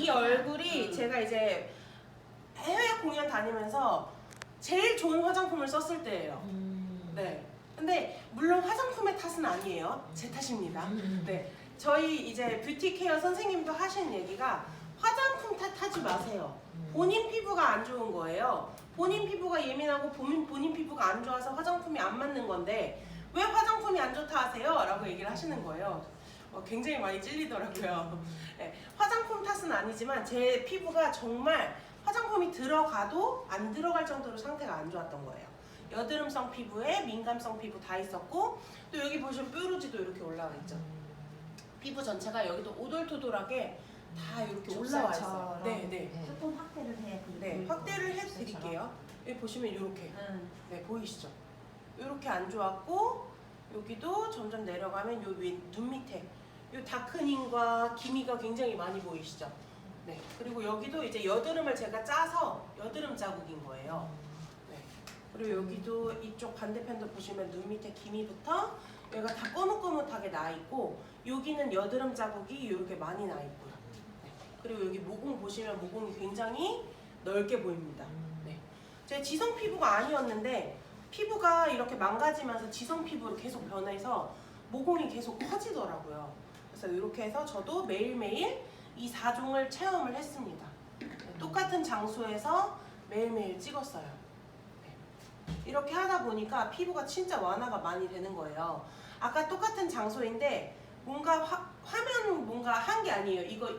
이 얼굴이 제가 이제 해외 공연 다니면서 제일 좋은 화장품을 썼을 때예요. 네. 근데 물론 화장품의 탓은 아니에요. 제 탓입니다. 네. 저희 이제 뷰티 케어 선생님도 하시는 얘기가 화장품 탓하지 마세요. 본인 피부가 안 좋은 거예요. 본인 피부가 예민하고 본인 피부가 안 좋아서 화장품이 안 맞는 건데 왜 화장품이 안 좋다 하세요? 라고 얘기를 하시는 거예요. 굉장히 많이 찔리더라고요. 네, 화장품 탓은 아니지만 제 피부가 정말 화장품이 들어가도 안 들어갈 정도로 상태가 안 좋았던 거예요. 여드름성 피부에 민감성 피부 다 있었고 또 여기 보시면 뾰루지도 이렇게 올라와 있죠. 피부 전체가 여기도 오돌토돌하게 다 이렇게 올라와 있어요. 네. 조금 확대를 해. 네, 확대를 해드릴게요. 여기 보시면 이렇게 네, 보이시죠? 이렇게 안 좋았고 여기도 점점 내려가면 요 눈 밑에 요 다크닝과 기미가 굉장히 많이 보이시죠? 네, 그리고 여기도 이제 여드름을 제가 짜서 여드름 자국인 거예요. 네, 그리고 여기도 이쪽 반대편도 보시면 눈 밑에 기미부터 여기가 다 꼬뭇꼬뭇하게 나 있고 여기는 여드름 자국이 이렇게 많이 나 있고요. 네, 그리고 여기 모공 보시면 모공이 굉장히 넓게 보입니다. 네, 제 지성 피부가 아니었는데 피부가 이렇게 망가지면서 지성 피부로 계속 변해서 모공이 계속 커지더라고요. 그래서 이렇게 해서 저도 매일매일 이 4종을 체험을 했습니다. 네, 똑같은 장소에서 매일매일 찍었어요. 네. 이렇게 하다 보니까 피부가 진짜 완화가 많이 되는 거예요. 아까 똑같은 장소인데 뭔가 화면 뭔가 한 게 아니에요. 이거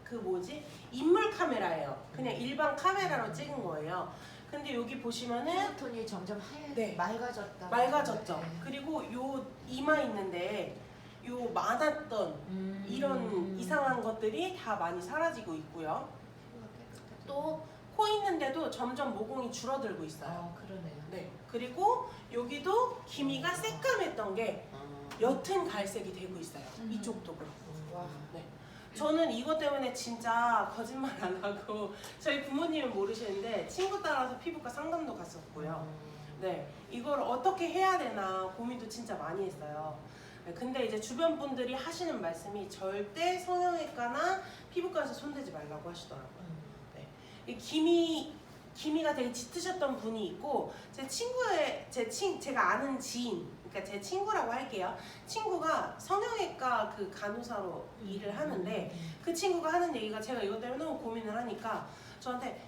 그 뭐지? 인물 카메라예요. 그냥 일반 카메라로 찍은 거예요. 근데 여기 보시면은 톤이 점점 하얗게 네, 맑아졌다. 맑아졌죠. 네. 그리고 요 이마 있는데 요 많았던 이런 이상한 것들이 다 많이 사라지고 있고요. 또 코 있는데도 점점 모공이 줄어들고 있어요. 그러네요. 네. 그리고 여기도 기미가 새까맸던 게 옅은 갈색이 되고 있어요. 이쪽도 그렇고. 와. 네. 저는 이것 때문에 진짜 거짓말 안 하고 저희 부모님은 모르시는데 친구 따라서 피부과 상담도 갔었고요. 네, 이걸 어떻게 해야 되나 고민도 진짜 많이 했어요. 네, 근데 이제 주변 분들이 하시는 말씀이 절대 성형외과나 피부과에서 손대지 말라고 하시더라고요. 네, 이 기미가 되게 짙으셨던 분이 있고 제가 아는 지인, 그러니까 제 친구라고 할게요. 친구가 성형외과 그 간호사로 일을 하는데 그 친구가 하는 얘기가 제가 이것 때문에 너무 고민을 하니까 저한테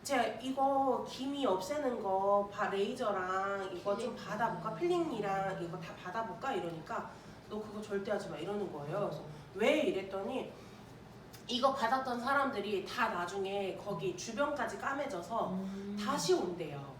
제가 이거 기미 없애는 거 레이저랑 이거 좀 받아볼까? 필링이랑 이거 다 받아볼까? 이러니까 너 그거 절대 하지 마 이러는 거예요. 그래서 왜? 이랬더니 이거 받았던 사람들이 다 나중에 거기 주변까지 까매져서 다시 온대요.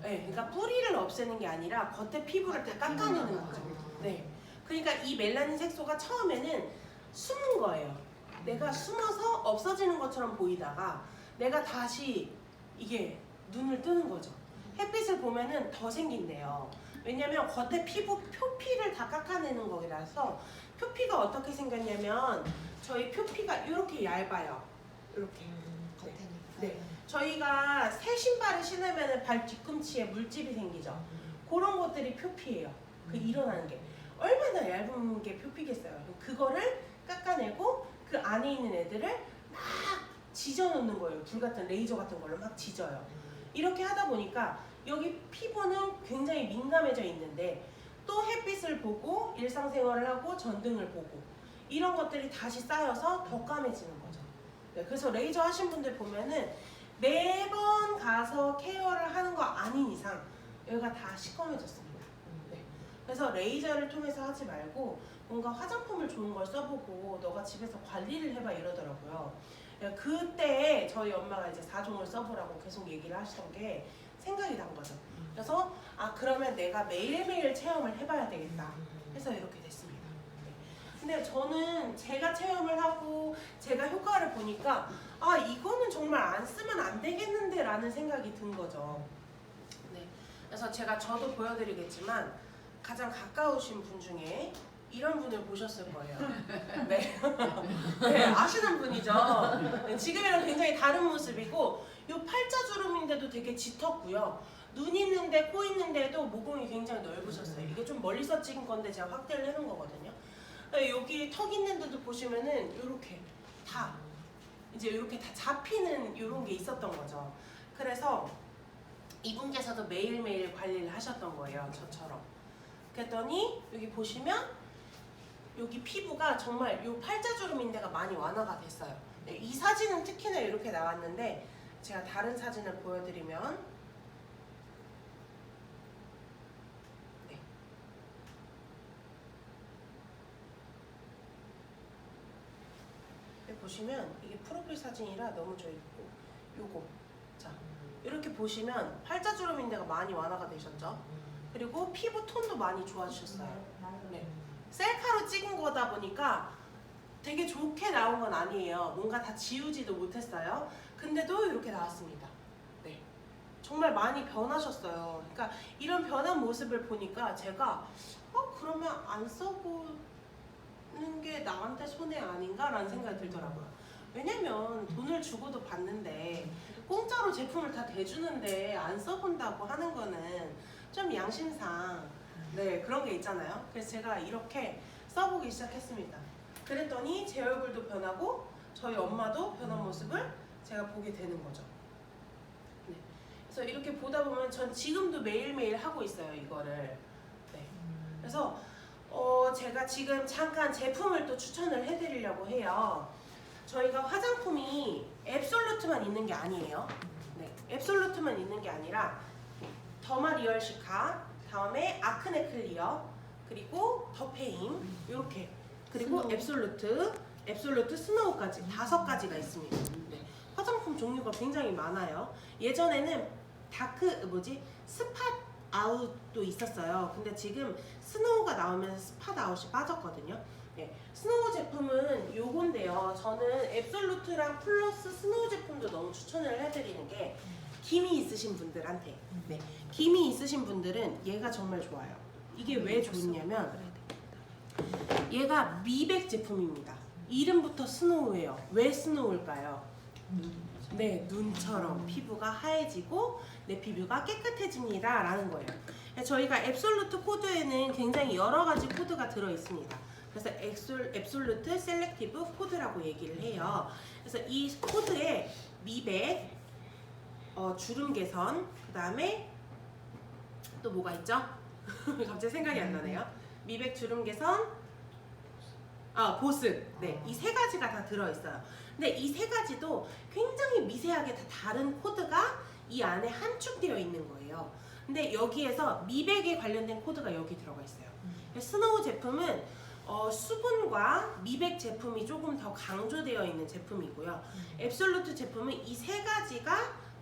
네, 그러니까 뿌리를 없애는 게 아니라 겉에 피부를 다 깎아내는 거죠. 네, 그러니까 이 멜라닌 색소가 처음에는 숨은 거예요. 내가 숨어서 없어지는 것처럼 보이다가 내가 다시 이게 눈을 뜨는 거죠. 햇빛을 보면은 더 생긴대요. 왜냐면 겉에 피부 표피를 다 깎아내는 거라서 표피가 어떻게 생겼냐면 저희 표피가 이렇게 얇아요. 이렇게. 네. 저희가 새 신발을 신으면 발 뒤꿈치에 물집이 생기죠. 그런 것들이 표피예요. 그 일어나는 게. 얼마나 얇은 게 표피겠어요. 그거를 깎아내고 그 안에 있는 애들을 막 지져놓는 거예요. 불 같은 레이저 같은 걸로 막 지져요. 이렇게 하다 보니까 여기 피부는 굉장히 민감해져 있는데 또 햇빛을 보고 일상생활을 하고 전등을 보고 이런 것들이 다시 쌓여서 더 까매지는 거죠. 네, 그래서 레이저 하신 분들 보면은 매번 가서 케어를 하는 거 아닌 이상 여기가 다 시꺼매졌습니다. 네. 그래서 레이저를 통해서 하지 말고 뭔가 화장품을 좋은 걸 써보고 너가 집에서 관리를 해봐 이러더라고요. 그때 저희 엄마가 이제 4종을 써보라고 계속 얘기를 하시던 게 생각이 난 거죠. 그래서 그러면 내가 매일매일 체험을 해봐야 되겠다 해서 이렇게 됐습니다. 근데 저는 제가 체험을 하고 제가 효과를 보니까 이거는 정말 안 쓰면 안 되겠는데 라는 생각이 든 거죠. 네. 그래서 저도 보여드리겠지만 가장 가까우신 분 중에 이런 분을 보셨을 거예요. 네. 네, 아시는 분이죠. 네, 지금이랑 굉장히 다른 모습이고 이 팔자주름인데도 되게 짙었고요. 눈 있는데 코 있는데도 모공이 굉장히 넓으셨어요. 이게 좀 멀리서 찍은 건데 제가 확대를 해놓은 거거든요. 여기 턱 있는 데도 보시면은 이렇게 다 이제 이렇게 다 잡히는 이런 게 있었던 거죠. 그래서 이분께서도 매일매일 관리를 하셨던 거예요. 저처럼. 그랬더니 여기 보시면 여기 피부가 정말 이 팔자주름인데가 많이 완화가 됐어요. 네, 이 사진은 특히나 이렇게 나왔는데 제가 다른 사진을 보여드리면 네. 여기 보시면 이게 프로필 사진이라 넘어져 있고 요거 자 이렇게 보시면 팔자주름인데가 많이 완화가 되셨죠. 그리고 피부 톤도 많이 좋아지셨어요. 네. 셀카로 찍은 거다 보니까 되게 좋게 나온 건 아니에요. 뭔가 다 지우지도 못했어요. 근데도 이렇게 나왔습니다. 네. 정말 많이 변하셨어요. 그러니까 이런 변한 모습을 보니까 제가 그러면 안 써보는 게 나한테 손해 아닌가라는 생각이 들더라고요. 왜냐면 돈을 주고도 받는데 공짜로 제품을 다 대주는데 안 써본다고 하는 거는 좀 양심상 네 그런 게 있잖아요. 그래서 제가 이렇게 써보기 시작했습니다. 그랬더니 제 얼굴도 변하고 저희 엄마도 변한 모습을 제가 보게 되는 거죠. 네. 그래서 이렇게 보다 보면 전 지금도 매일매일 하고 있어요 이거를. 네. 그래서 제가 지금 잠깐 제품을 또 추천을 해드리려고 해요. 저희가 화장품이 앱솔루트만 있는 게 아니에요. 네. 앱솔루트만 있는 게 아니라 더마 리얼 시카, 다음에 아크네 클리어, 그리고 더페임 이렇게 그리고 스노우. 앱솔루트 스노우까지 5가지가 있습니다. 네. 화장품 종류가 굉장히 많아요. 예전에는 스팟 아웃도 있었어요. 근데 지금 스노우가 나오면서 스팟 아웃이 빠졌거든요. 네. 스노우 제품은 요건데요. 저는 앱솔루트랑 플러스 스노우 제품도 너무 추천을 해드리는 게 기미 있으신 분들한테 네. 기미 있으신 분들은 얘가 정말 좋아요. 이게 왜 좋냐면 얘가 미백 제품입니다. 이름부터 스노우예요. 왜 스노우일까요? 네, 눈처럼 피부가 하얘지고 내 피부가 깨끗해집니다 라는 거예요. 저희가 앱솔루트 코드에는 굉장히 여러 가지 코드가 들어 있습니다. 그래서 앱솔루트 셀렉티브 코드라고 얘기를 해요. 그래서 이 코드에 미백, 주름 개선, 그 다음에 또 뭐가 있죠? 갑자기 생각이 안 나네요. 미백, 주름 개선, 보습. 네, 이 3가지가 다 들어있어요. 근데 이 3가지도 굉장히 미세하게 다 다른 코드가 이 안에 함축되어 있는 거예요. 근데 여기에서 미백에 관련된 코드가 여기 들어가 있어요. 스노우 제품은 수분과 미백 제품이 조금 더 강조되어 있는 제품이고요. 앱솔루트 제품은 이 3가지가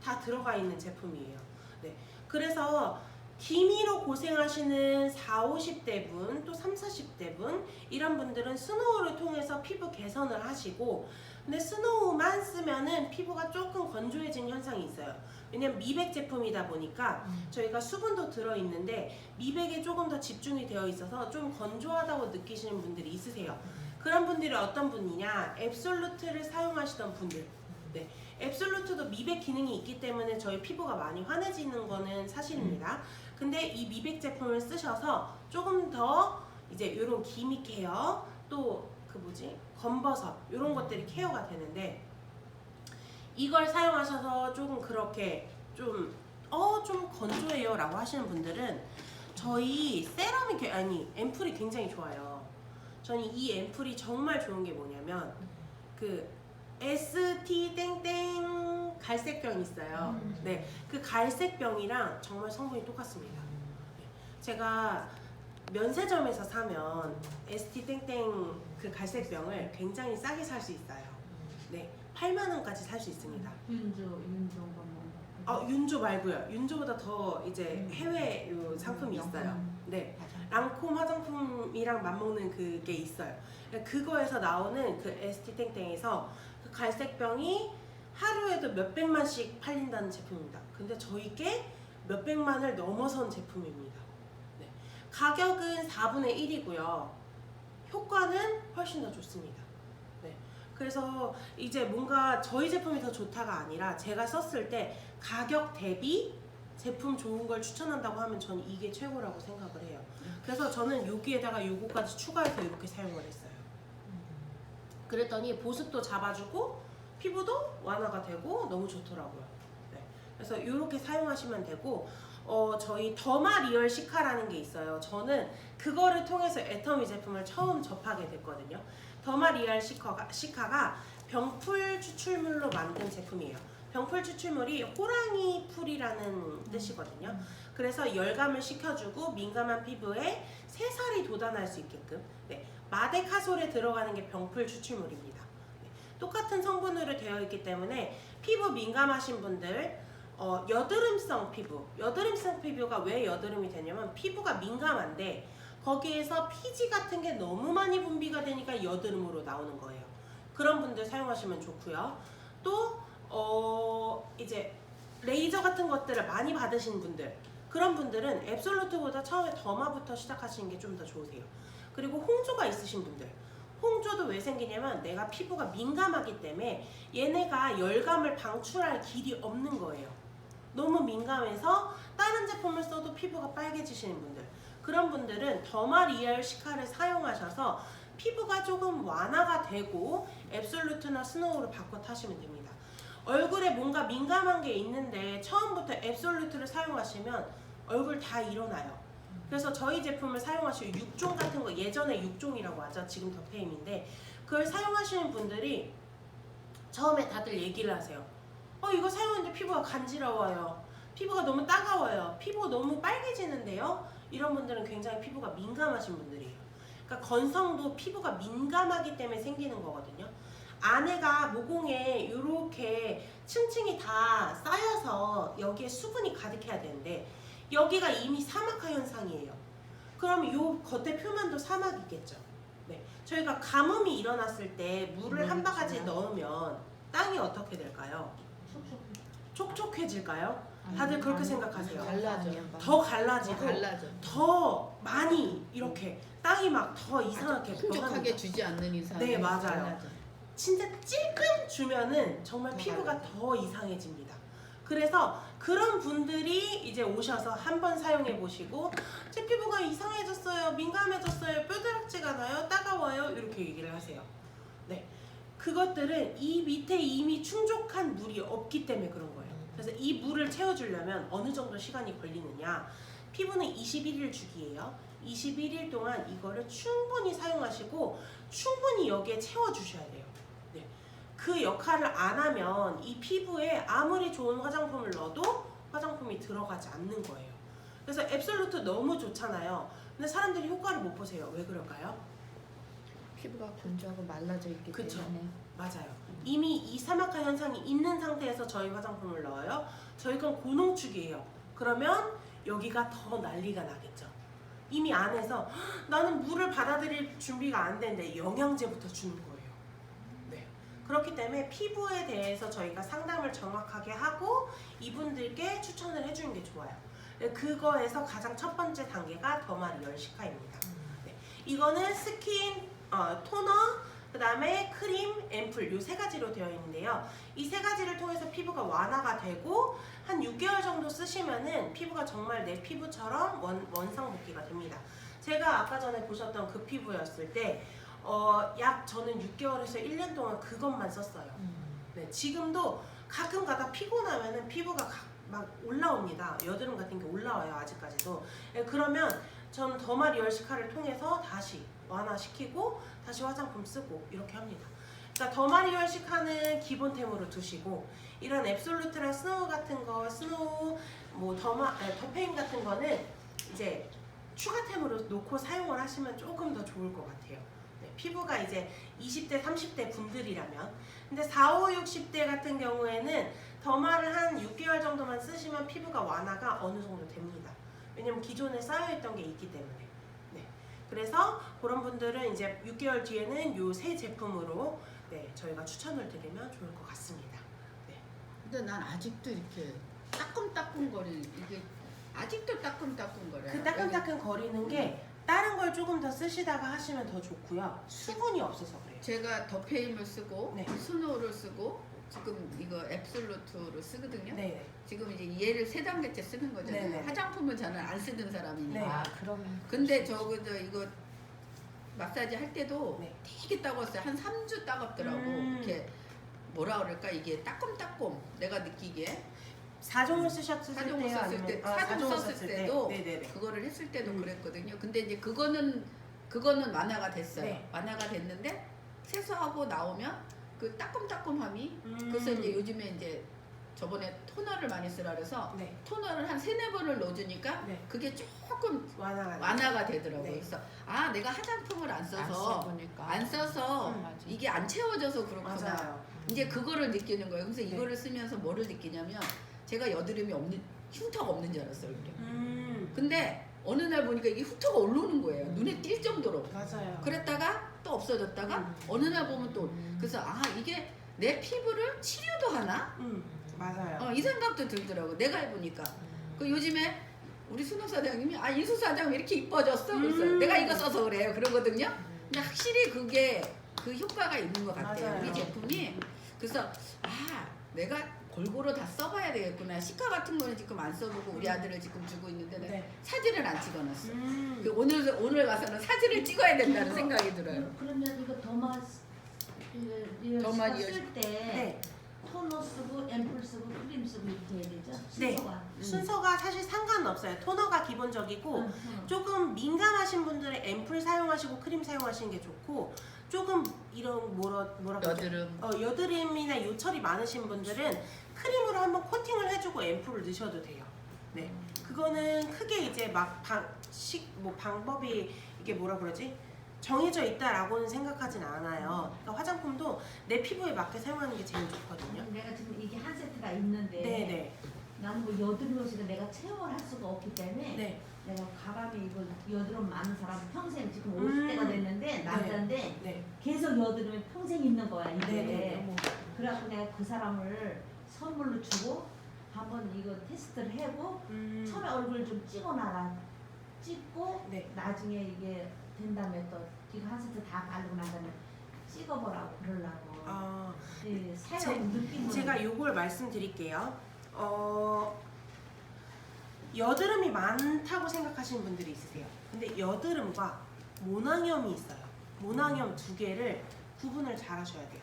다 들어가 있는 제품이에요. 네, 그래서 기미로 고생하시는 40, 50대 분, 또 30, 40대 분 이런 분들은 스노우를 통해서 피부 개선을 하시고 근데 스노우만 쓰면은 피부가 조금 건조해진 현상이 있어요. 왜냐면 미백 제품이다 보니까 저희가 수분도 들어있는데 미백에 조금 더 집중이 되어 있어서 좀 건조하다고 느끼시는 분들이 있으세요. 그런 분들이 어떤 분이냐? 앱솔루트를 사용하시던 분들. 네. 앱솔루트도 미백 기능이 있기 때문에 저희 피부가 많이 환해지는 거는 사실입니다. 근데 이 미백 제품을 쓰셔서 조금 더 이제 이런 기미 케어 또 검버섯 이런 것들이 케어가 되는데 이걸 사용하셔서 조금 그렇게 좀 건조해요 라고 하시는 분들은 저희 앰플이 굉장히 좋아요. 저는 이 앰플이 정말 좋은 게 뭐냐면 그 ST 땡땡 갈색병 있어요. 네, 그 갈색병이랑 정말 성분이 똑같습니다. 제가 면세점에서 사면 ST 땡땡 그 갈색병을 굉장히 싸게 살 수 있어요. 네, 8만 원까지 살 수 있습니다. 윤조 말고요. 윤조보다 더 이제 해외 상품이 있어요. 네, 랑콤 화장품이랑 맞먹는 그게 있어요. 그거에서 나오는 그 ST 땡땡에서 그 갈색병이 하루에도 몇백만씩 팔린다는 제품입니다. 근데 저희께 몇백만을 넘어선 제품입니다. 네. 가격은 4분의 1이고요. 효과는 훨씬 더 좋습니다. 네. 그래서 이제 뭔가 저희 제품이 더 좋다가 아니라 제가 썼을 때 가격 대비 제품 좋은 걸 추천한다고 하면 저는 이게 최고라고 생각을 해요. 그래서 저는 여기에다가 요거까지 추가해서 이렇게 사용을 했어요. 그랬더니 보습도 잡아주고 피부도 완화가 되고 너무 좋더라고요. 네. 그래서 이렇게 사용하시면 되고 저희 더마 리얼 시카라는 게 있어요. 저는 그거를 통해서 애터미 제품을 처음 접하게 됐거든요. 더마 리얼 시카가 병풀 추출물로 만든 제품이에요. 병풀 추출물이 호랑이 풀이라는 뜻이거든요. 그래서 열감을 식혀주고 민감한 피부에 새살이 돋아날 수 있게끔 마데카솔에 들어가는 게 병풀 추출물입니다. 똑같은 성분으로 되어 있기 때문에 피부 민감하신 분들 여드름성 피부가 왜 여드름이 되냐면 피부가 민감한데 거기에서 피지 같은 게 너무 많이 분비가 되니까 여드름으로 나오는 거예요. 그런 분들 사용하시면 좋고요. 또 이제 레이저 같은 것들을 많이 받으신 분들, 그런 분들은 앱솔루트보다 처음에 더마부터 시작하시는 게 좀 더 좋으세요. 그리고 홍조가 있으신 분들, 홍조도 왜 생기냐면 내가 피부가 민감하기 때문에 얘네가 열감을 방출할 길이 없는 거예요. 너무 민감해서 다른 제품을 써도 피부가 빨개지시는 분들, 그런 분들은 더마 리얼 시카를 사용하셔서 피부가 조금 완화가 되고 앱솔루트나 스노우로 바꿔 타시면 됩니다. 얼굴에 뭔가 민감한 게 있는데 처음부터 앱솔루트를 사용하시면 얼굴 다 일어나요. 그래서 저희 제품을 사용하시고 6종 같은 거, 예전에 6종이라고 하죠. 지금 더페임인데 그걸 사용하시는 분들이 처음에 다들 얘기를 하세요. 이거 사용했는데 피부가 간지러워요. 피부가 너무 따가워요. 피부가 너무 빨개지는데요. 이런 분들은 굉장히 피부가 민감하신 분들이에요. 그러니까 건성도 피부가 민감하기 때문에 생기는 거거든요. 안에가 모공에 이렇게 층층이 다 쌓여서 여기에 수분이 가득해야 되는데 여기가 이미 사막화 현상이에요. 그럼 이 겉에 표면도 사막이겠죠. 네, 저희가 가뭄이 일어났을 때 물을 한 바가지 넣으면 땅이 어떻게 될까요? 촉촉해질까요? 다들 그렇게 생각하세요. 갈라져. 더 갈라지고 갈라져. 더 많이 이렇게 땅이 막 더 이상하게 풍족하게 주지 않는 이상. 네, 맞아요. 갈라져. 진짜 찔끔 주면은 정말 더 피부가 갈라져. 더 이상해집니다. 그래서 그런 분들이 이제 오셔서 한번 사용해 보시고 제 피부가 이상해졌어요, 민감해졌어요, 뼈다락지가 나요, 따가워요 이렇게 얘기를 하세요. 네, 그것들은 이 밑에 이미 충족한 물이 없기 때문에 그런 거예요. 그래서 이 물을 채워주려면 어느 정도 시간이 걸리느냐, 피부는 21일 주기예요. 21일 동안 이거를 충분히 사용하시고 충분히 여기에 채워주셔야 돼요. 네. 그 역할을 안 하면 이 피부에 아무리 좋은 화장품을 넣어도 화장품이 들어가지 않는 거예요. 그래서 앱솔루트 너무 좋잖아요. 근데 사람들이 효과를 못 보세요. 왜 그럴까요? 피부가 건조하고 말라져 있기 그쵸. 때문에. 맞아요. 이미 이 사막화 현상이 있는 상태에서 저희 화장품을 넣어요. 저희 건 고농축이에요. 그러면 여기가 더 난리가 나겠죠. 이미 안에서 나는 물을 받아들일 준비가 안 되는데 영양제부터 주는 거예요. 네. 그렇기 때문에 피부에 대해서 저희가 상담을 정확하게 하고 이분들께 추천을 해주는 게 좋아요. 그거에서 가장 첫 번째 단계가 더마 리얼 시카입니다. 네. 이거는 스킨, 토너, 그 다음에 크림, 앰플 이 세 가지로 되어 있는데요. 이 세 가지를 통해서 피부가 완화가 되고 한 6개월 정도 쓰시면은 피부가 정말 내 피부처럼 원상복귀가 됩니다. 제가 아까 전에 보셨던 그 피부였을 때 약 저는 6개월에서 1년 동안 그것만 썼어요. 네, 지금도 가끔 가다 피곤하면은 피부가 막 올라옵니다. 여드름 같은 게 올라와요, 아직까지도. 네, 그러면 저는 더마 리얼 시카를 통해서 다시 완화시키고 다시 화장품 쓰고 이렇게 합니다. 그러니까 더마 리얼 시카는 기본템으로 두시고 이런 앱솔루트랑 스노우 같은 거, 스노우 뭐 더페인 같은 거는 이제 추가템으로 놓고 사용을 하시면 조금 더 좋을 것 같아요. 네, 피부가 이제 20대, 30대 분들이라면. 근데 4, 5, 60대 같은 경우에는 더마를 한 6개월 정도만 쓰시면 피부가 완화가 어느 정도 됩니다. 왜냐면 기존에 쌓여있던 게 있기 때문에. 네. 그래서 그런 분들은 이제 6개월 뒤에는 요 새 제품으로 저희가 추천을 드리면 좋을 것 같습니다. 네. 근데 난 아직도 이렇게 따끔따끔거리는 이게 아직도 따끔따끔거려요. 그 따끔따끔 거리는 게 다른 걸 조금 더 쓰시다가 하시면 더 좋고요. 수분이 없어서 그래요. 제가 더페임을 쓰고 네. 스노우를 쓰고 지금 이거 앱솔루트로 쓰거든요. 네. 지금 이제 얘를 3단계째 쓰는 거잖아요. 네네. 화장품은 저는 안 쓰던 사람이니까. 네. 아, 그러면. 근데 이거 마사지 할 때도 네. 되게 따가웠어요. 한 3주 따갑더라고. 이렇게 뭐라 그럴까 이게 따끔따끔 내가 느끼기에 4종을 쓰셨을 때요? 사종 썼을 때, 아니면- 사종 사종을 썼을 썼을 때도 때? 네네네. 그거를 했을 때도 음. 그랬거든요. 근데 이제 그거는 완화가 됐어요. 네. 완화가 됐는데 세수하고 나오면 그 따끔따끔함이 음. 그래서 이제 요즘에 이제 저번에 토너를 많이 쓰라 그래서 네. 토너를 한 3-4번을 넣어주니까 네. 그게 조금 완화가 되더라고요. 네. 그래서 내가 화장품을 안 안 써서 써보니까. 안 써서 맞아. 이게 안 채워져서 그렇구나. 맞아요. 이제 그거를 느끼는 거예요. 그래서 네. 이거를 쓰면서 뭐를 느끼냐면 제가 여드름이 없는 흉터가 없는 줄 알았어요. 이렇게. 근데 어느 날 보니까 이게 흉터가 올라오는 거예요. 눈에 띌 정도로. 맞아요. 그랬다가 또 없어졌다가 어느 날 보면 또 그래서 이게 내 피부를 치료도 하나? 맞아요. 이 생각도 들더라고. 내가 해보니까. 그 요즘에 우리 순옥 사장님이 인수 사장 왜 이렇게 이뻐졌어? 그래서 내가 이거 써서 그래요. 그러거든요. 근데 확실히 그게 그 효과가 있는 것 같아요. 맞아요. 이 제품이. 그래서 내가 골고루 다 써봐야 되겠구나. 시카 같은 거는 지금 안 써보고 우리 아들을 지금 주고 있는데 네. 사진을 안 찍어놨어. 음. 오늘 가서는 사진을 찍어야 된다는 생각이 들어요. 그러면 이거 더마 쓸 때 네. 토너 쓰고 앰플 쓰고 크림 쓰고 이렇게 해야 되죠? 네. 순서가. 순서가 사실 상관없어요. 토너가 기본적이고 응. 조금 민감하신 분들은 앰플 사용하시고 크림 사용하시는 게 좋고 조금 이런 뭐라 그러죠? 여드름. 여드름이나 요철이 많으신 분들은 크림으로 한번 코팅을 해주고 앰플을 넣으셔도 돼요. 네, 그거는 크게 이제 막 방법이 이게 뭐라 그러지? 정해져 있다라고는 생각하진 않아요. 그러니까 화장품도 내 피부에 맞게 사용하는 게 제일 좋거든요. 내가 지금 이게 한 세트가 있는데 네네. 나는 뭐 여드름 옷을 내가 체험을 할 수가 없기 때문에 네. 내가 가감히 이거 여드름 많은 사람 평생 지금 50대가 됐는데 남자인데 네. 계속 여드름이 평생 있는 거야 이게. 네네. 그래갖고 내가 그 사람을 선물로 주고 한번 이거 테스트를 해고 처음에 얼굴 좀 찍어놔라. 찍고 네. 나중에 이게 된 다음에 또 이거 한 세트 다 바르고 난 다음에 찍어보라고 그러려고. 예, 사용 느낌으로. 제가 요걸 말씀드릴게요. 여드름이 많다고 생각하시는 분들이 있으세요. 근데 여드름과 모낭염이 있어요. 모낭염 두 개를 구분을 잘 하셔야 돼요.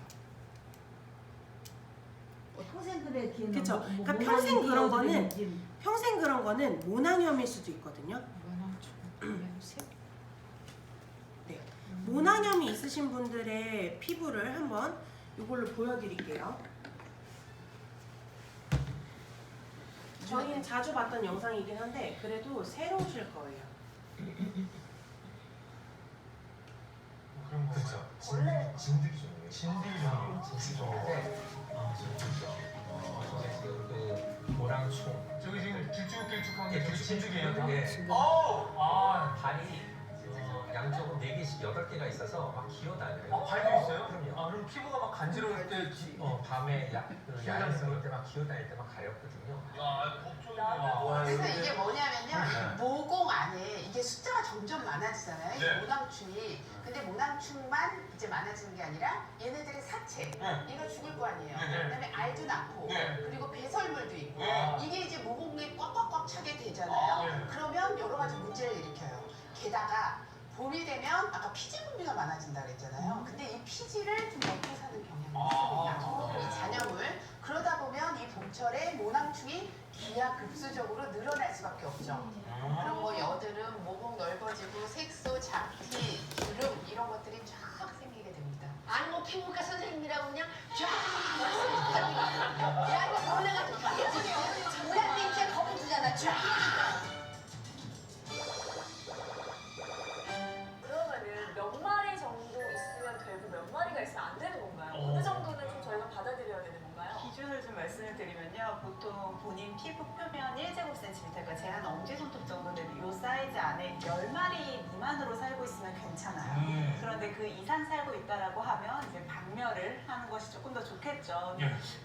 평생 그래 뒤에는 그쵸. 뭐 그러니까 모낭이 평생 그런 여드름이 거는 있지. 평생 그런 거는 모낭염일 수도 있거든요. 네. 모낭염이 있으신 분들의 피부를 한번 이걸로 보여드릴게요. 저희는 자주 봤던 영상이긴 한데 그래도 새로우실 거예요. 그런 거 그렇죠. 진드기종이에요. 진드기종인데 그 모랑충 저기 지금 길쭉길쭉한 게 진드기예요? 예. 발이 양쪽으로 4개씩 8개가 있어서 막 기어다녀요. 발도 있어요? 그럼요. 그럼 피부가 막 간지러울 때 밤에 야외에서 그럴 때 막 기어다닐 때 막 가렵거든요. 그래서 이게 뭐냐면요, 모공 안에 이게 숫자가 점점 많아지잖아요. 이 모낭충이. 근데 모낭충만 이제 많아지는 게 아니라 얘네들의 사체, 얘가 죽을 거 아니에요. 그다음에 알도 낳고, 그리고 배설물도 있고, 이게 이제 모공에 꽉꽉꽉 차게 되잖아요. 그러면 여러 가지 문제를 일으켜요. 게다가 봄이 되면 아까 피지 분비가 많아진다 그랬잖아요. 근데 이 피지를 좀 먹고 사는 경향이 있습니다. 이 잔여물. 그러다 보면 이 봄철에 모낭충이 기하급수적으로 늘어날 수밖에 없죠. 그런 거 여드름, 모공 넓어지고 색소, 잡티, 주름 이런 것들이 쫙 생기게 됩니다. 아니 뭐 피부과 선생님이라고 그냥 쫙 야 이거 놀래가지고 우리한테 이제 겁을 주잖아 쫙. 그러면은 몇 마리 정도 있으면 되고 몇 마리가 있으면 안 되는 건가요? 어느 정도는 좀 저희가 받아들여야 되는 건가요? 기준을 좀 말씀을 드리면요. 보통 본인 피부 표면 1제곱cm, 그러니까 제한 엄지손톱 정도 되는 이 사이즈 안에 10마리 미만으로 살고 있으면 괜찮아요. 그런데 그 이상 살고 있다라고 하면 이제 박멸을 하는 것이 조금 더 좋겠죠.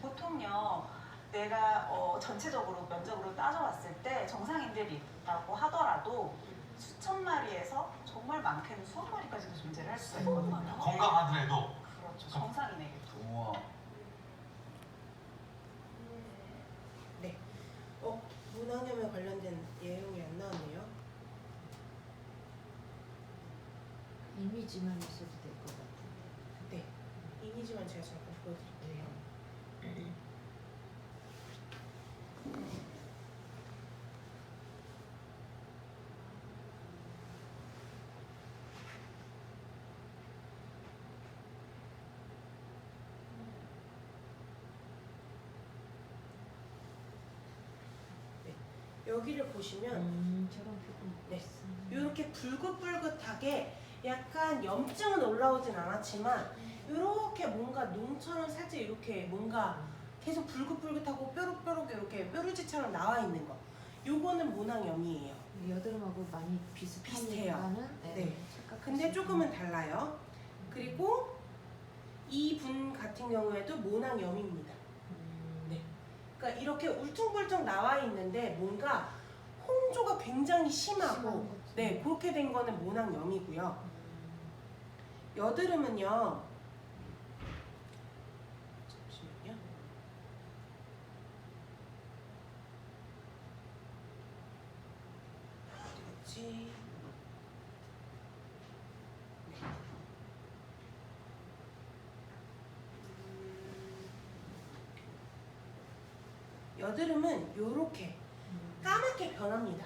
보통요. 내가 전체적으로 면적으로 따져봤을 때 정상인들이 있다고 하더라도 수천 마리에서 정말 많게는 수억 마리까지도 존재를 할 수가 있거든요. 건강하더라도 그렇죠. 정상인에게도. 우와. 네. 모낭염에 관련된 내용이 안 나왔네요. 이미지만 있어도 될 것 같은데. 네. 이미지만 제가 잠깐 보여드릴게요. 여기를 보시면 저런 부분. 네. 이렇게 불긋불긋하게 약간 염증은 올라오진 않았지만 이렇게 뭔가 농처럼 살짝 이렇게 뭔가 계속 불긋불긋하고 뾰룩뾰룩 이렇게 뾰루지처럼 나와 있는 거. 요거는 모낭염이에요. 여드름하고 많이 비슷해요. 비슷해요. 네. 근데 조금은 달라요. 그리고 이 분 같은 경우에도 모낭염입니다. 네. 그러니까 이렇게 울퉁불퉁 나와 있는데 뭔가 홍조가 굉장히 심하고 네, 그렇게 된 거는 모낭염이고요. 여드름은요. 잠시만요. 어디 갔지? 여드름은 요렇게 까맣게 변합니다.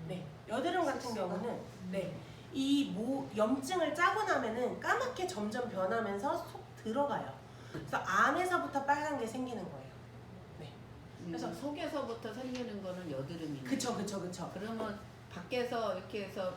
네, 여드름 같은 경우는 네, 이 염증을 짜고 나면은 까맣게 점점 변하면서 속 들어가요. 그래서 안에서부터 빨간 게 생기는 거예요. 네. 그래서 속에서부터 생기는 거는 여드름이네. 그쵸. 그러면 밖에서 이렇게 해서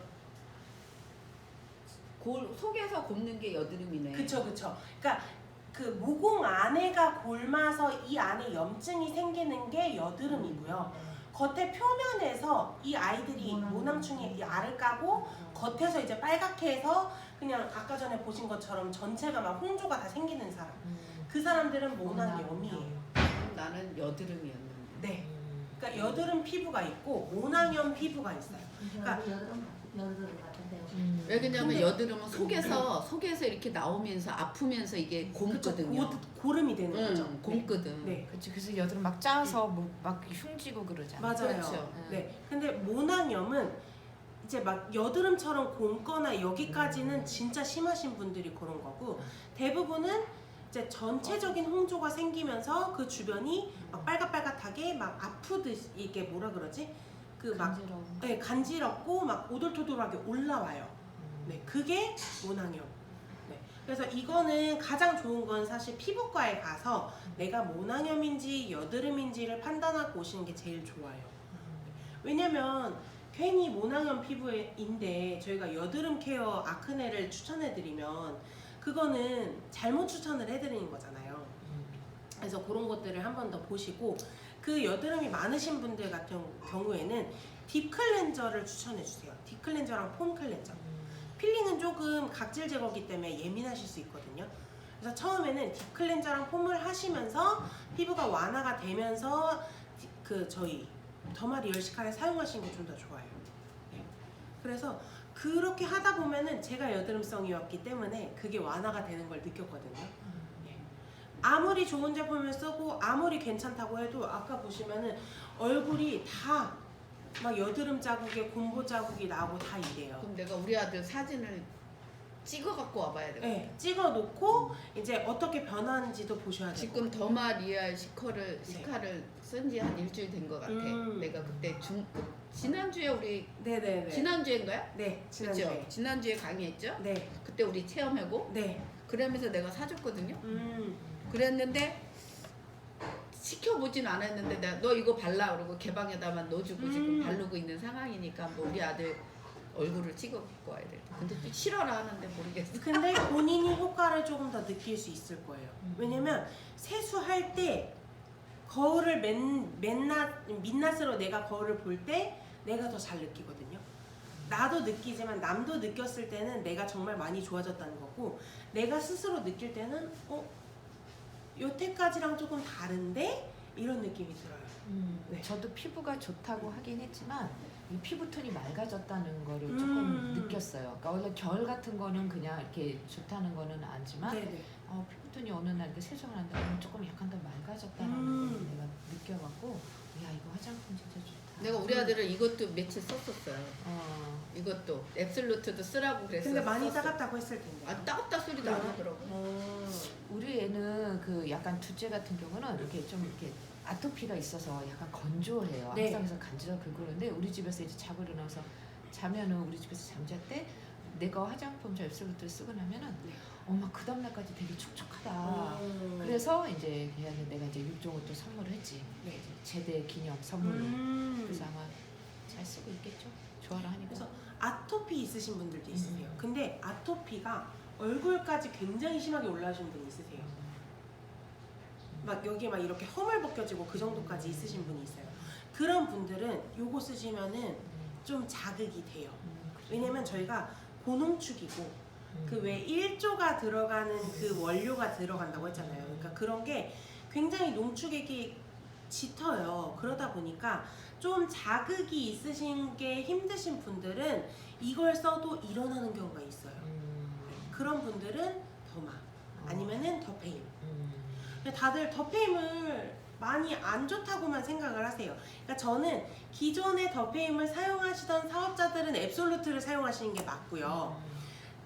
속에서 곱는 게 여드름이네. 그쵸. 그러니까 그 모공 안에가 골마서 이 안에 염증이 생기는 게 여드름이고요. 겉에 표면에서 이 아이들이 모낭충이 이 알을 까고 겉에서 이제 빨갛게 해서 그냥 아까 전에 보신 것처럼 전체가 막 홍조가 다 생기는 사람. 그 사람들은 모낭염이에요. 나는 여드름이었는데. 네. 그러니까 여드름 피부가 있고 모낭염 피부가 있어요. 그러니까 여드름 같은데요. 왜 그러냐면 여드름은 속에서 이렇게 나오면서 아프면서 이게 곰거든요. 고름이 되는 거죠. 곰거든. 네. 그렇지. 그래서 여드름 막 짜서 막 흉지고 그러잖아. 맞아요. 그렇죠. 네. 근데 모낭염은 이제 막 여드름처럼 곰거나 여기까지는 진짜 심하신 분들이 그런 거고 대부분은 이제 전체적인 홍조가 생기면서 그 주변이 막 빨갛빨갛하게 막 아프듯이 이게 뭐라 그러지? 그 막 네, 간지럽고 막 오돌토돌하게 올라와요. 네, 그게 모낭염. 네, 그래서 이거는 가장 좋은 건 사실 피부과에 가서 내가 모낭염인지 여드름인지를 판단하고 오시는 게 제일 좋아요. 왜냐면 괜히 모낭염 피부인데 저희가 여드름 케어 아크네를 추천해드리면 그거는 잘못 추천을 해드리는 거잖아요. 그래서 그런 것들을 한 번 더 보시고 그 여드름이 많으신 분들 같은 경우에는 딥 클렌저를 추천해주세요. 딥 클렌저랑 폼 클렌저. 필링은 조금 각질 제거기 때문에 예민하실 수 있거든요. 그래서 처음에는 딥 클렌저랑 폼을 하시면서 피부가 완화가 되면서 그 저희 더마 리얼시카를 사용하시는 게 좀 더 좋아요. 네. 그래서 그렇게 하다 보면은 제가 여드름성이었기 때문에 그게 완화가 되는 걸 느꼈거든요. 아무리 좋은 제품을 쓰고 아무리 괜찮다고 해도 아까 보시면은 얼굴이 다 막 여드름 자국에 곰보 자국이 나고 다 이래요. 그럼 내가 우리 아들 사진을 찍어 갖고 와봐야 돼. 네, 찍어 놓고 이제 어떻게 변하는지도 보셔야 돼요. 지금 더마 리얼 시카를 쓴 지 한 일주일 된 것 같아. 내가 그때 지난주에 우리 네네네. 지난주인가요? 네, 지난주에. 그렇죠. 지난주에 강의했죠? 네. 그때 우리 체험하고 네. 그러면서 내가 사줬거든요. 음. 그랬는데 시켜보진 않았는데 내가 너 이거 발라 그러고 개방에다만 넣어주고 지금 바르고 있는 상황이니까 뭐 우리 아들 얼굴을 찍어 갖고 와야 돼. 근데 또 싫어라 하는데 모르겠어. 근데 본인이 효과를 조금 더 느낄 수 있을 거예요. 왜냐면 세수할 때 거울을 민낯으로 내가 거울을 볼 때 내가 더 잘 느끼거든요. 나도 느끼지만 남도 느꼈을 때는 내가 정말 많이 좋아졌다는 거고 내가 스스로 느낄 때는 여태까지랑 조금 다른데? 이런 느낌이 들어요. 네. 저도 피부가 좋다고 하긴 했지만 이 피부톤이 맑아졌다는 거를 조금 느꼈어요. 그러니까 원래 결 같은 거는 그냥 이렇게 좋다는 거는 알지만 네네. 피부톤이 어느 날 이렇게 세정을 한다 그러면 조금 약간 더 맑아졌다는 걸 내가 느껴갖고 야 이거 화장품 진짜 좋다. 내가 우리 아들을 이것도 며칠 썼었어요. 이것도 앱솔루트도 쓰라고 그랬어. 근데 많이 따갑다고 했을 텐데. 따갑다 소리도 안 하더라고. 우리 애는 그 약간 둘째 같은 경우는 이렇게 좀 이렇게 아토피가 있어서 약간 건조해요. 네. 항상 그래서 간지러고 그러는데 우리 집에서 이제 자고 일어나서 자면은 우리 집에서 잠잘 때 내가 화장품 저 앱솔루트를 쓰고 나면은 엄마 그 다음날까지 되게 촉촉하다. 그래서 이제 걔한테 내가 이제 육종을 또 선물을 했지. 네. 이제 제대 기념 선물로. 그래서 아마 잘 쓰고 있겠죠. 좋아라 하니까. 그래서 아토피 있으신 분들도 있으세요. 근데 아토피가 얼굴까지 굉장히 심하게 올라오신 분이 있으세요. 막 여기 막 이렇게 허물 벗겨지고 그 정도까지 있으신 분이 있어요. 그런 분들은 요거 쓰시면은 좀 자극이 돼요. 왜냐면 저희가 고농축이고 그 왜 1조가 들어가는 그 원료가 들어간다고 했잖아요. 그러니까 그런 게 굉장히 농축액이 짙어요. 그러다 보니까 좀 자극이 있으신 게 힘드신 분들은 이걸 써도 일어나는 경우가 있어요. 그런 분들은 더마 아니면은 더페임. 다들 더페임을 많이 안 좋다고만 생각을 하세요. 그러니까 저는 기존의 더페임을 사용하시던 사업자들은 앱솔루트를 사용하시는 게 맞고요.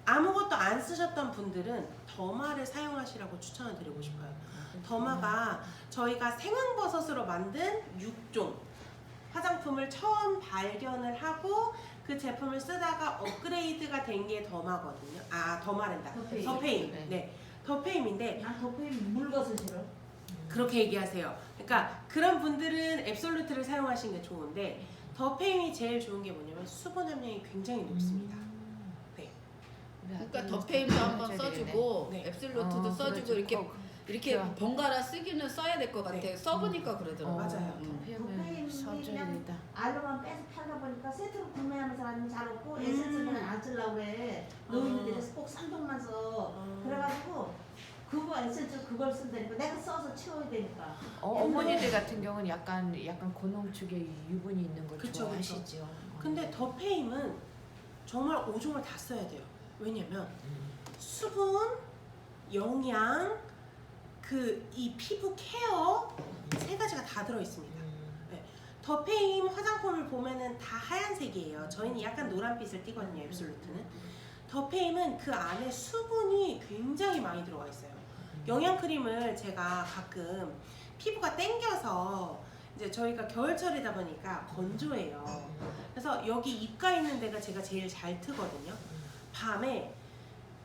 아무것도 안 쓰셨던 분들은 더마를 사용하시라고 추천을 드리고 싶어요. 더마가 저희가 생황버섯으로 만든 6종 화장품을 처음 발견을 하고 그 제품을 쓰다가 업그레이드가 된 게 더마거든요. 아, 더마랜다. 더페임. 네. 더페임인데 난 더페임 물것을 싫어. 그렇게 얘기하세요. 그러니까 그런 분들은 앱솔루트를 사용하시는 게 좋은데 더페임이 제일 좋은 게 뭐냐면 수분 함량이 굉장히 높습니다. 그러니까 더페임도 한번 써주고 네. 앱솔루트도 써주고 이렇게 번갈아 쓰기는 써야 될 것 같아. 네. 써보니까 그러더라고. 맞아요. 더페임을 써줘야 된다. 알로만 빼서 팔다 보니까 세트로 구매하는 사람이 잘 없고 에센스는 안 쓰려고 그래. 노인들에서 꼭 쌍둥만 써. 그래가지고 그거 에센스 그걸 쓴다니까 내가 써서 채워야 되니까. 어머니들 같은 경우는 약간 고농축에 유분이 있는 걸 그쵸, 좋아하시죠. 근데 더페임은 정말 5종을 다 써야 돼요. 왜냐면 수분, 영양, 이 피부 케어 3가지가 다 들어있습니다. 네. 더페임 화장품을 보면은 다 하얀색이에요. 저희는 약간 노란빛을 띠거든요. 앱솔루트는. 더페임은 그 안에 수분이 굉장히 많이 들어가 있어요. 영양크림을 제가 가끔 피부가 땡겨서 이제 저희가 겨울철이다 보니까 건조해요. 그래서 여기 입가 있는 데가 제가 제일 잘 트거든요. 밤에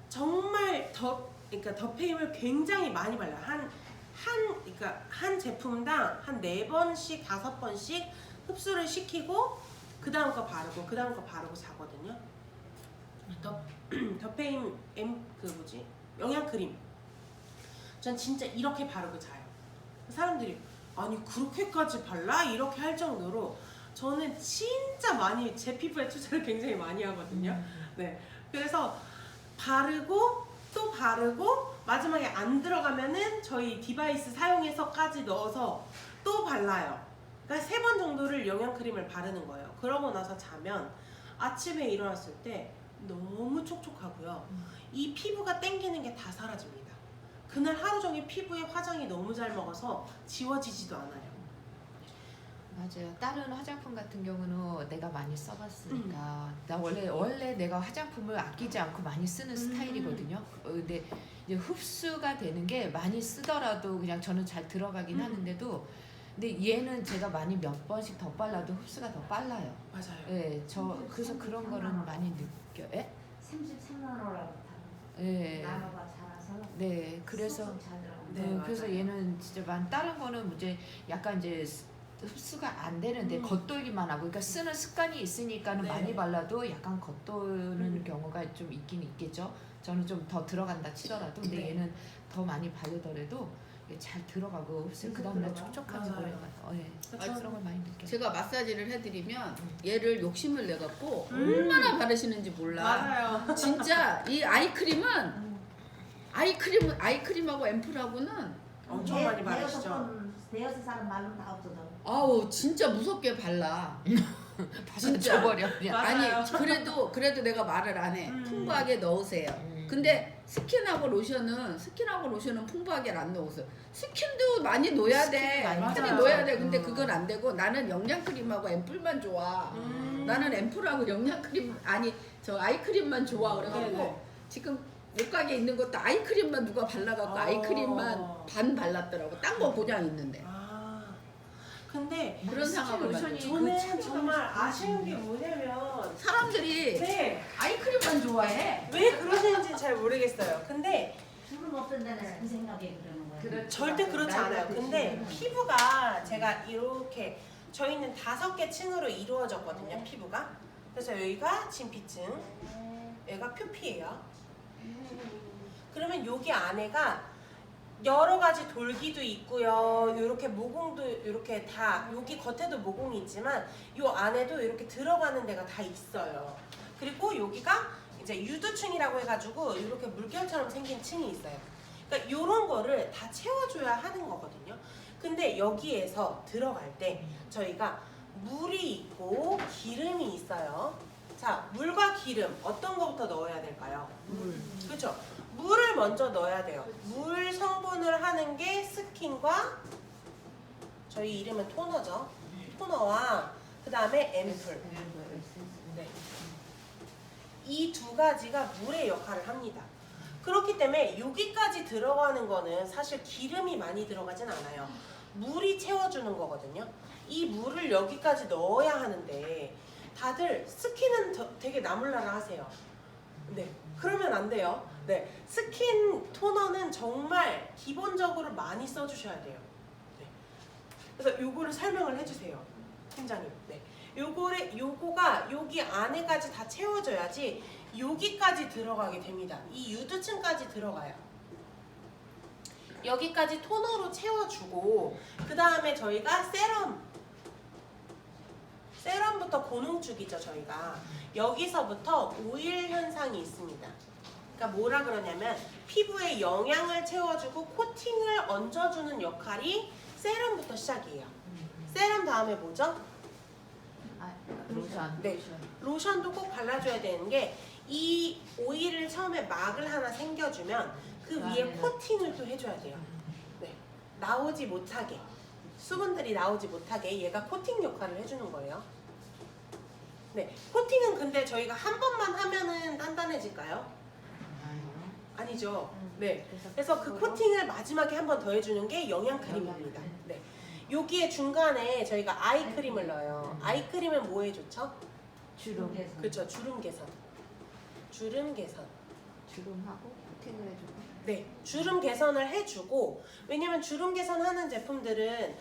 정말 그러니까 더페임을 굉장히 많이 발라요. 그러니까 한 제품당 한 4번씩 5번씩 흡수를 시키고 그 다음 거 바르고 그 다음 거 바르고 자거든요. 더페임 영양크림 전 진짜 이렇게 바르고 자요. 사람들이 아니 그렇게까지 발라? 이렇게 할 정도로 저는 진짜 많이 제 피부에 투자를 굉장히 많이 하거든요. 네. 그래서 바르고 또 바르고 마지막에 안 들어가면은 저희 디바이스 사용해서까지 넣어서 또 발라요. 그러니까 3번 정도를 영양크림을 바르는 거예요. 그러고 나서 자면 아침에 일어났을 때 너무 촉촉하고요. 이 피부가 땡기는 게 다 사라집니다. 그날 하루 종일 피부에 화장이 너무 잘 먹어서 지워지지도 않아요. 맞아요. 다른 화장품 같은 경우는 내가 많이 써봤으니까 나 원래 내가 화장품을 아끼지 않고 많이 쓰는 스타일이거든요. 근데 이제 흡수가 되는 게 많이 쓰더라도 그냥 저는 잘 들어가긴 하는데도 근데 얘는 제가 많이 몇 번씩 더 발라도 흡수가 더 빨라요. 맞아요. 예, 그래서 그런 거는 많이 느껴. 예? 33나노라고 예. 나노가 자라서. 네, 그래서 네, 그래서 맞아요. 얘는 진짜 다른 거는 이제 약간 이제 흡수가 안 되는데 겉돌기만 하고 그러니까 쓰는 습관이 있으니까는 네. 많이 발라도 약간 겉도는 경우가 좀 있긴 있겠죠. 저는 좀 더 들어간다 치더라도 근데 네. 얘는 더 많이 바르더라도 이게 잘 들어가고 흡수 그 다음날 촉촉하게 맞아요. 보여가지고 예. 그런 걸 많이 느껴요. 제가 마사지를 해드리면 얘를 욕심을 내갖고 얼마나 바르시는지 몰라. 맞아요. 진짜 이 아이크림은 아이크림하고 앰플하고는 엄청 많이 바르시죠. 대여섯 사람 말로 다 없어져. 아우 진짜 무섭게 발라. 진짜 버려 그냥. 맞아요. 아니 그래도 내가 말을 안 해. 풍부하게 넣으세요. 근데 스킨하고 로션은 풍부하게 안 넣었어요. 스킨도 많이 넣어야 돼. 스킨 많이 많이 맞아요. 넣어야 돼. 근데 그건 안 되고 나는 영양크림하고 앰플만 좋아. 나는 앰플하고 영양크림 저 아이크림만 좋아. 그래갖고 네네. 지금 옷가게 있는 것도 아이크림만 누가 발라갖고 아이크림만 반 발랐더라고. 딴 거 그냥 있는데. 근데 그런 상황을 만들어. 저는 정말 아쉬운 게 뭐냐면 사람들이 네, 아이크림만 좋아해. 왜 그러시는지 잘 모르겠어요. 근데 주름 없앤다는 그 생각에 그러는 거예요. 절대 그렇지 않아요. 근데 피부가 제가 이렇게 저희는 5개 층으로 이루어졌거든요. 피부가. 그래서 여기가 진피층, 여기가 표피예요. 그러면 여기 안에가 여러 가지 돌기도 있고요. 이렇게 모공도 이렇게 다 여기 겉에도 모공이 있지만 이 안에도 이렇게 들어가는 데가 다 있어요. 그리고 여기가 이제 유두층이라고 해가지고 이렇게 물결처럼 생긴 층이 있어요. 그러니까 이런 거를 다 채워줘야 하는 거거든요. 근데 여기에서 들어갈 때 저희가 물이 있고 기름이 있어요. 자, 물과 기름 어떤 거부터 넣어야 될까요? 물. 그렇죠. 물을 먼저 넣어야 돼요. 물 성분을 하는 게 스킨과 저희 이름은 토너죠. 토너와 그 다음에 앰플. 네. 이 2가지가 물의 역할을 합니다. 그렇기 때문에 여기까지 들어가는 거는 사실 기름이 많이 들어가진 않아요. 물이 채워주는 거거든요. 이 물을 여기까지 넣어야 하는데 다들 스킨은 되게 나몰라라 하세요. 네, 그러면 안 돼요. 네, 스킨 토너는 정말 기본적으로 많이 써주셔야 돼요. 네. 그래서 요거를 설명을 해주세요, 팀장님. 네, 요거가 여기 안에까지 다 채워져야지 여기까지 들어가게 됩니다. 이 유두층까지 들어가요. 여기까지 토너로 채워주고 그 다음에 저희가 세럼부터 고농축이죠. 저희가 여기서부터 오일 현상이 있습니다. 그러니까 뭐라 그러냐면 피부에 영양을 채워주고 코팅을 얹어주는 역할이 세럼부터 시작이에요. 세럼 다음에 뭐죠? 로션. 네, 로션도 꼭 발라줘야 되는 게 이 오일을 처음에 막을 하나 생겨주면 그 위에 코팅을 또 해줘야 돼요. 네, 나오지 못하게 수분들이 나오지 못하게 얘가 코팅 역할을 해주는 거예요. 네, 코팅은 근데 저희가 한 번만 하면은 단단해질까요? 아니죠. 네, 그래서 그 코팅을 마지막에 한 번 더 해주는 게 영양 크림입니다. 네, 여기에 중간에 저희가 아이 크림을 넣어요. 아이 크림은 뭐에 좋죠? 주름. 그렇죠, 주름 개선. 주름 개선. 주름하고 코팅을 해주고. 네, 주름 개선을 해주고, 왜냐면 주름 개선하는 제품들은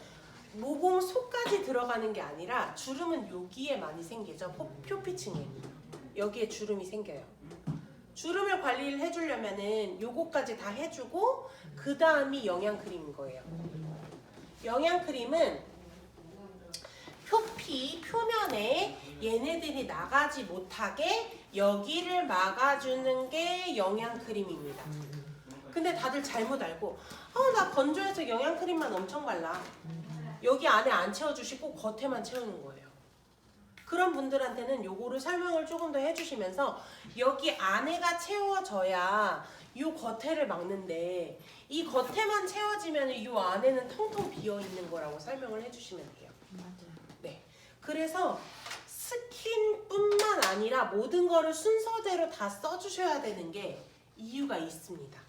모공 속까지 들어가는 게 아니라 주름은 여기에 많이 생기죠. 표피층에 여기에 주름이 생겨요. 주름을 관리를 해주려면은 요거까지 다 해주고 그 다음이 영양크림인 거예요. 영양크림은 표피 표면에 얘네들이 나가지 못하게 여기를 막아주는 게 영양크림입니다. 근데 다들 잘못 알고 나 건조해서 영양크림만 엄청 발라. 여기 안에 안 채워주시고 겉에만 채우는 거예요. 그런 분들한테는 요거를 설명을 조금 더 해주시면서 여기 안에가 채워져야 요 겉에를 막는데 이 겉에만 채워지면 요 안에는 텅텅 비어있는 거라고 설명을 해주시면 돼요. 맞아요. 네, 그래서 스킨뿐만 아니라 모든 거를 순서대로 다 써주셔야 되는 게 이유가 있습니다.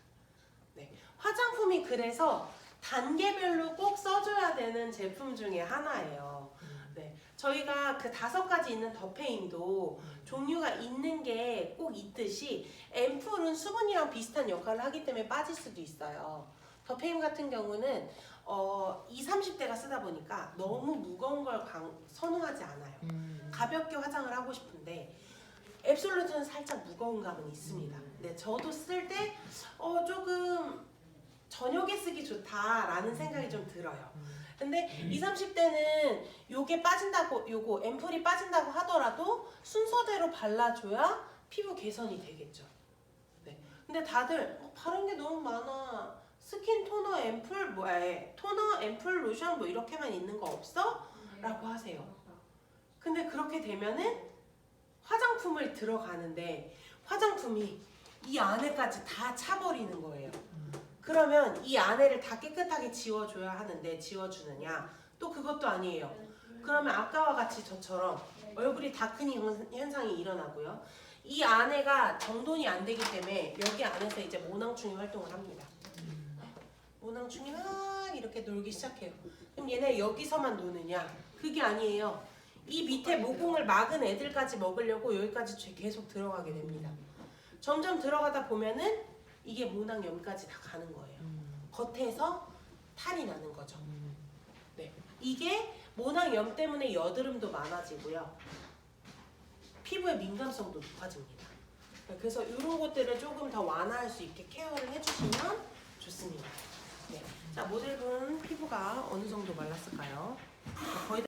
네, 화장품이 그래서 단계별로 꼭 써줘야 되는 제품 중에 하나예요. 네, 저희가 그 5가지 있는 더페인도 종류가 있는 게 꼭 있듯이 앰플은 수분이랑 비슷한 역할을 하기 때문에 빠질 수도 있어요. 더페인 같은 경우는 20, 30대가 쓰다 보니까 너무 무거운 걸 선호하지 않아요. 가볍게 화장을 하고 싶은데 앱솔루트는 살짝 무거운 감은 있습니다. 네, 저도 쓸 때 조금 저녁에 쓰기 좋다라는 생각이 좀 들어요. 근데 20, 30대는 요게 빠진다고, 요거 앰플이 빠진다고 하더라도 순서대로 발라줘야 피부 개선이 되겠죠. 네. 근데 다들 다른 게 너무 많아. 스킨 토너 앰플 토너 앰플 로션 뭐 이렇게만 있는 거 없어? 라고 하세요. 근데 그렇게 되면은 화장품을 들어가는데 화장품이 이 안에까지 다 차버리는 거예요. 그러면 이 안에를 다 깨끗하게 지워줘야 하는데 지워주느냐? 또 그것도 아니에요. 그러면 아까와 같이 저처럼 얼굴이 다크닝 현상이 일어나고요. 이 안에가 정돈이 안 되기 때문에 여기 안에서 이제 모낭충이 활동을 합니다. 모낭충이 막 살짝 이렇게 놀기 시작해요. 그럼 얘네 여기서만 노느냐? 그게 아니에요. 이 밑에 모공을 막은 애들까지 먹으려고 여기까지 계속 들어가게 됩니다. 점점 들어가다 보면은 이게 모낭염까지 다 가는 거예요. 겉에서 탈이 나는 거죠. 네, 이게 모낭염 때문에 여드름도 많아지고요. 피부의 민감성도 높아집니다. 그래서 이런 것들을 조금 더 완화할 수 있게 케어를 해주시면 좋습니다. 네. 자, 모델분 피부가 어느 정도 말랐을까요? 거의